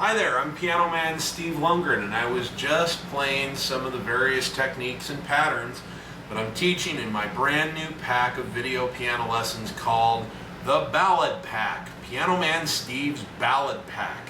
Hi there, I'm Piano Man Steve Lungrin, and I was just playing some of the various techniques and patterns that I'm teaching in my brand new pack of video piano lessons called the Ballad Pack, Piano Man Steve's Ballad Pack.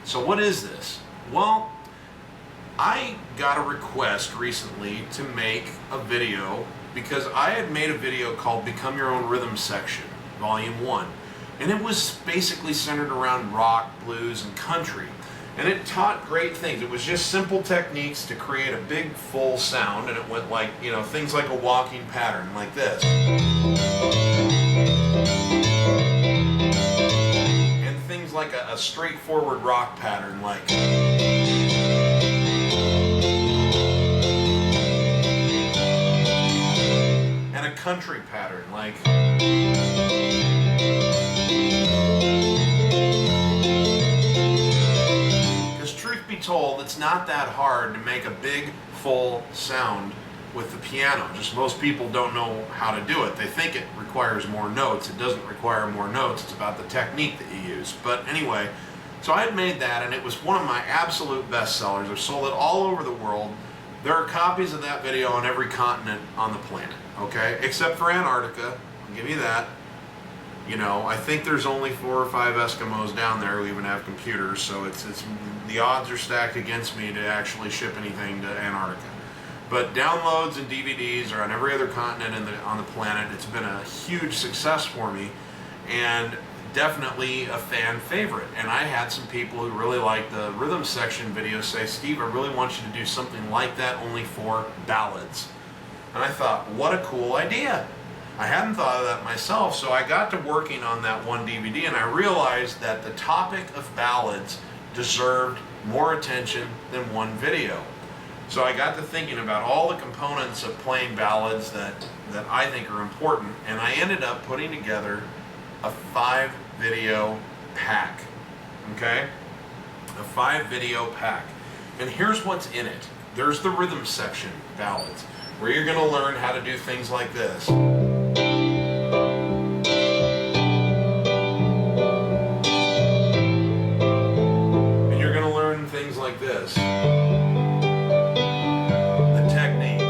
So what is this? Well, I got a request recently to make a video because I had made a video called Become Your Own Rhythm Section, Volume 1. And it was basically centered around rock, blues, and country. And it taught great things. It was just simple techniques to create a big, full sound, and it went like, things like a walking pattern, like this. And things like a straightforward rock pattern, like. And a country pattern, like. Truth be told, it's not that hard to make a big, full sound with the piano. Just most people don't know how to do it. They think it requires more notes. It doesn't require more notes. It's about the technique that you use. But anyway, so I had made that, and it was one of my absolute best sellers. I've sold it all over the world. There are copies of that video on every continent on the planet, okay? Except for Antarctica. I'll give you that. I think there's only 4 or 5 Eskimos down there who even have computers, so it's the odds are stacked against me to actually ship anything to Antarctica. But downloads and DVDs are on every other continent on the planet. It's been a huge success for me, and definitely a fan favorite. And I had some people who really liked the rhythm section video say, Steve, I really want you to do something like that, only for ballads. And I thought, what a cool idea. I hadn't thought of that myself, so I got to working on that one DVD, and I realized that the topic of ballads deserved more attention than one video. So I got to thinking about all the components of playing ballads that I think are important, and I ended up putting together a 5-video pack, okay? A 5-video pack. And here's what's in it. There's the rhythm section ballads, where you're going to learn how to do things like this. Things like this. The technique.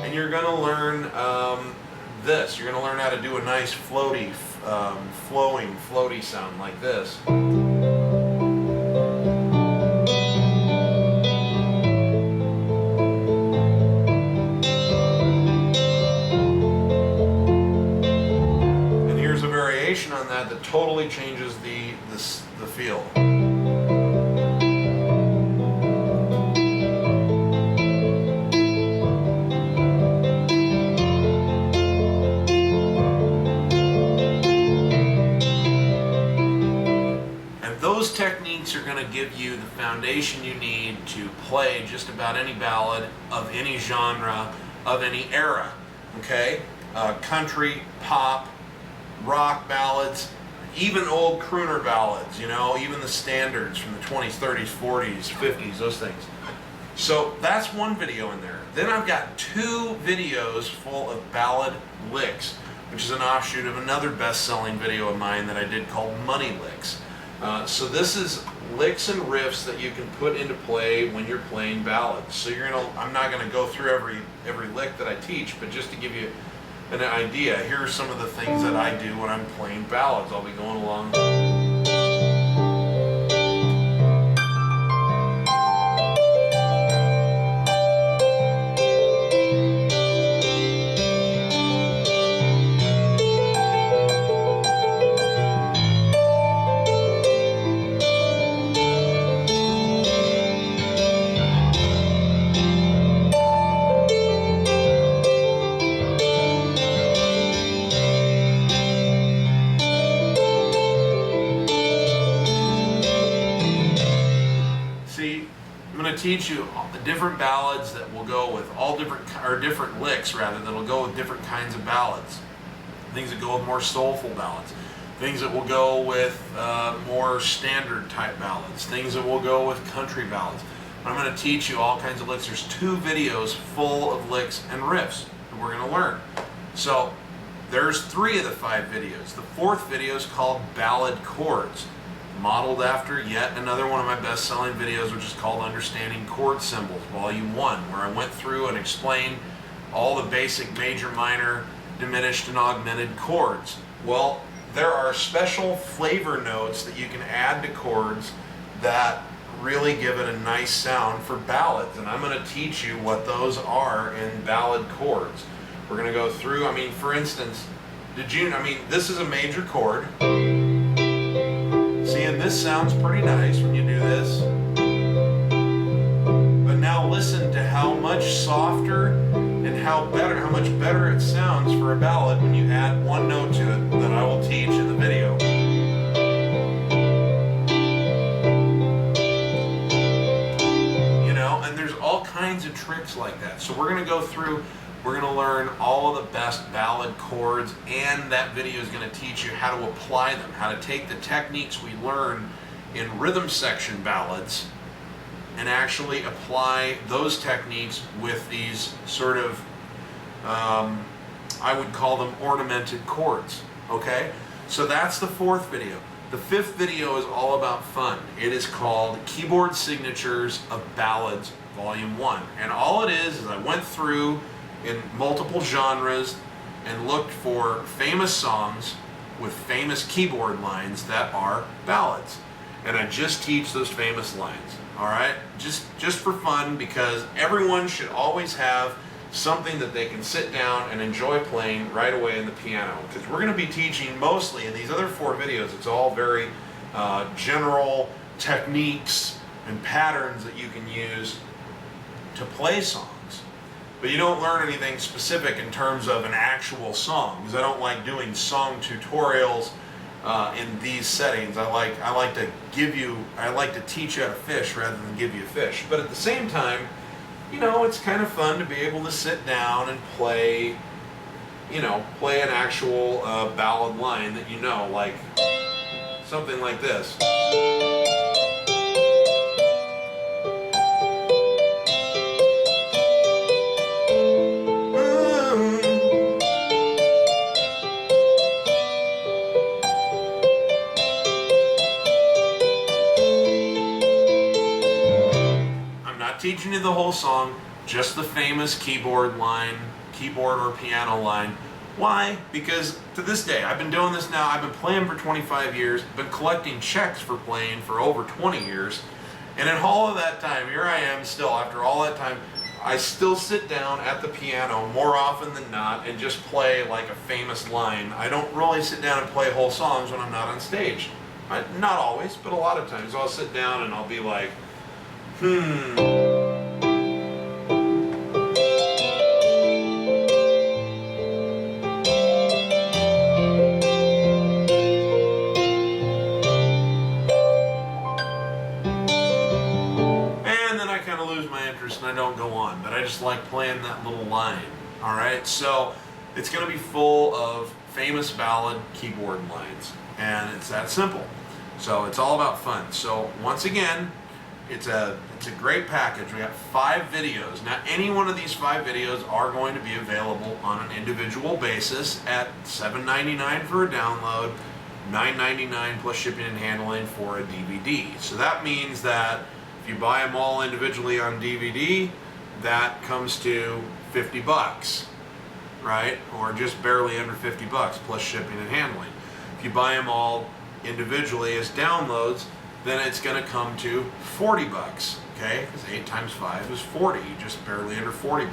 And you're going to learn this. You're going to learn how to do a nice floaty, floaty sound like this. On that totally changes the feel. And those techniques are going to give you the foundation you need to play just about any ballad of any genre, of any era. Okay? Country, pop, rock ballads, even old crooner ballads, even the standards from the 20s, 30s, 40s, 50s, those things. So that's one video in there. Then I've got 2 videos full of ballad licks, which is an offshoot of another best-selling video of mine that I did called Money Licks. So this is licks and riffs that you can put into play when you're playing ballads. So I'm not going to go through every lick that I teach, but just to give you an idea, here are some of the things that I do when I'm playing ballads. I'll be going along. Teach you the different ballads that will go with different licks that'll go with different kinds of ballads. Things that go with more soulful ballads. Things that will go with more standard type ballads. Things that will go with country ballads. I'm going to teach you all kinds of licks. There's 2 videos full of licks and riffs that we're going to learn. So there's 3 of the 5 videos. The 4th video is called Ballad Chords, modeled after yet another one of my best-selling videos, which is called Understanding Chord Symbols, Volume 1, where I went through and explained all the basic major, minor, diminished, and augmented chords. Well, there are special flavor notes that you can add to chords that really give it a nice sound for ballads, and I'm going to teach you what those are in ballad chords. We're going to go through, for instance, this is a major chord. See, and this sounds pretty nice when you do this. But now listen to how much softer and how much better it sounds for a ballad when you add one note to it that I will teach in the video. And there's all kinds of tricks like that. So we're going to go through, we're going to learn all of the best ballad chords, and that video is going to teach you how to apply them, how to take the techniques we learn in rhythm section ballads and actually apply those techniques with these sort of, I would call them ornamented chords, okay? So that's the 4th video. The 5th video is all about fun. It is called Keyboard Signatures of Ballads, Volume 1. And all it is I went through in multiple genres and looked for famous songs with famous keyboard lines that are ballads. And I just teach those famous lines, all right? Just for fun, because everyone should always have something that they can sit down and enjoy playing right away in the piano. Because we're going to be teaching mostly in these other 4 videos, it's all very general techniques and patterns that you can use to play songs. But you don't learn anything specific in terms of an actual song, because I don't like doing song tutorials in these settings. I like to teach you how to fish rather than give you a fish. But at the same time, it's kind of fun to be able to sit down and play an actual ballad line that like something like this. Teaching you the whole song, just the famous keyboard or piano line. Why? Because to this day, I've been doing this now, I've been playing for 25 years, been collecting checks for playing for over 20 years, and in all of that time, here I am still, after all that time, I still sit down at the piano more often than not and just play like a famous line. I don't really sit down and play whole songs when I'm not on stage. Not always, but a lot of times. I'll sit down and I'll be like, and I don't go on, but I just like playing that little line. All right, so it's going to be full of famous ballad keyboard lines, and it's that simple. So it's all about fun. So once again, it's a great package. We got 5 videos. Now, any one of these 5 videos are going to be available on an individual basis at $7.99 for a download, $9.99 plus shipping and handling for a DVD. So that means that if you buy them all individually on DVD, that comes to $50, right? Or just barely under $50 plus shipping and handling. If you buy them all individually as downloads, then it's going to come to $40, okay? Because 8 times 5 is 40, just barely under $40.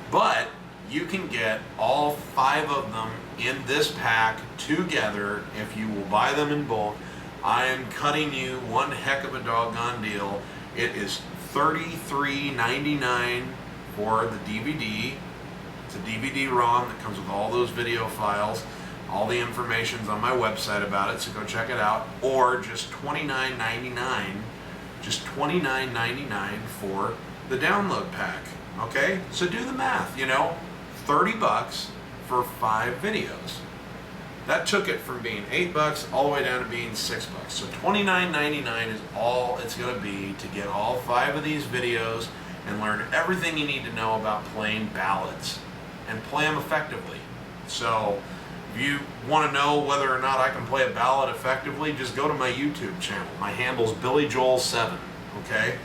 But you can get all 5 of them in this pack together if you will buy them in bulk. I am cutting you one heck of a doggone deal. It is $33.99 for the DVD. It's a DVD-ROM that comes with all those video files. All the information's on my website about it, so go check it out. Or just $29.99, just $29.99 for the download pack. Okay, so do the math. $30 for 5 videos. That took it from being $8 all the way down to being $6. So $29.99 is all it's going to be to get all 5 of these videos and learn everything you need to know about playing ballads and play them effectively. So if you want to know whether or not I can play a ballad effectively, just go to my YouTube channel. My handle's BillyJoel7, okay?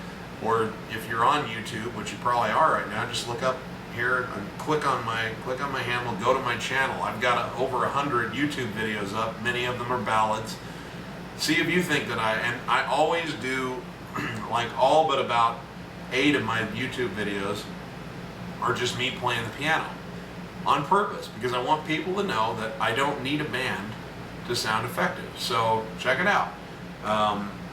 Or if you're on YouTube, which you probably are right now, just look up here and click on my handle, go to my channel. I've got over 100 YouTube videos up. Many of them are ballads. See if you think that I always do, like all but about 8 of my YouTube videos are just me playing the piano on purpose, because I want people to know that I don't need a band to sound effective. So check it out.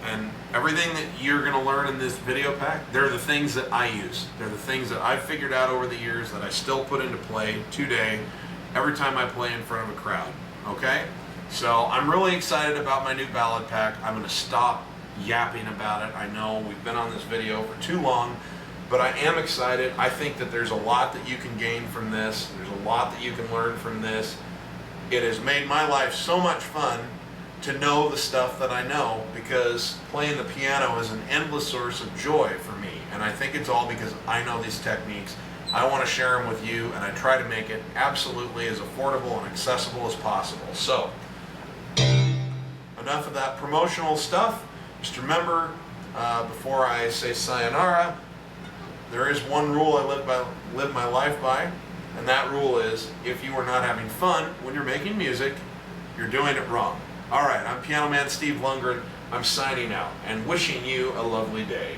And everything that you're going to learn in this video pack, they're the things that I use. They're the things that I've figured out over the years that I still put into play today every time I play in front of a crowd. Okay? So I'm really excited about my new ballad pack. I'm going to stop yapping about it. I know we've been on this video for too long, but I am excited. I think that there's a lot that you can gain from this. There's a lot that you can learn from this. It has made my life so much fun to know the stuff that I know, because playing the piano is an endless source of joy for me, and I think it's all because I know these techniques. I want to share them with you, and I try to make it absolutely as affordable and accessible as possible. So, enough of that promotional stuff. Just remember, before I say sayonara, there is one rule I live my life by, and that rule is, if you are not having fun when you're making music, you're doing it wrong. All right, I'm Piano Man Steve Lungrin. I'm signing out and wishing you a lovely day.